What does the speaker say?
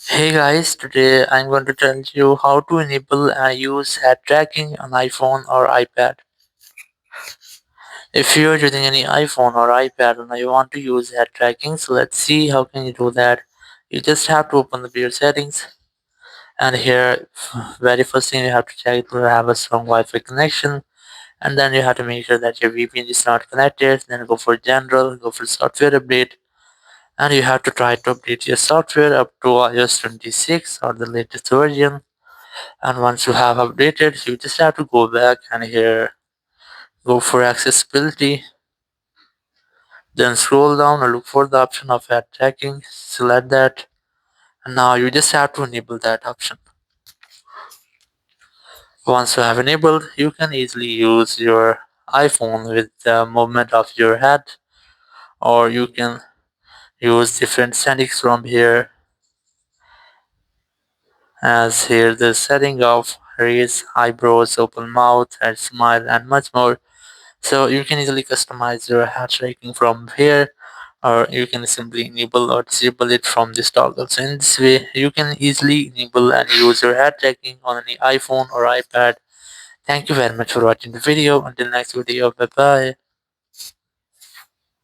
Hey guys, today I'm going to tell you how to enable and use head tracking on iPhone or iPad. If you're using any iPhone or iPad and you want to use head tracking, so let's see how can you do that. You just have to open the your settings, and here very first thing you have to check to have a strong Wi-Fi connection, and then you have to make sure that your VPN is not connected. Then go for general, go for software update, and you have to try to update your software up to iOS 26 or the latest version. And once you have updated, you just have to go back and here go for accessibility, then scroll down and look for the option of ad tracking, select that, and now you just have to enable that option. Once you have enabled, you can easily use your iPhone with the movement of your head, or you can use different settings from here, as here the setting of raise, eyebrows, open mouth, and smile, and much more. So you can easily customize your head tracking from here, or you can simply enable or disable it from this toggle. So in this way, you can easily enable and use your head tracking on any iPhone or iPad. Thank you very much for watching the video. Until next video, bye bye.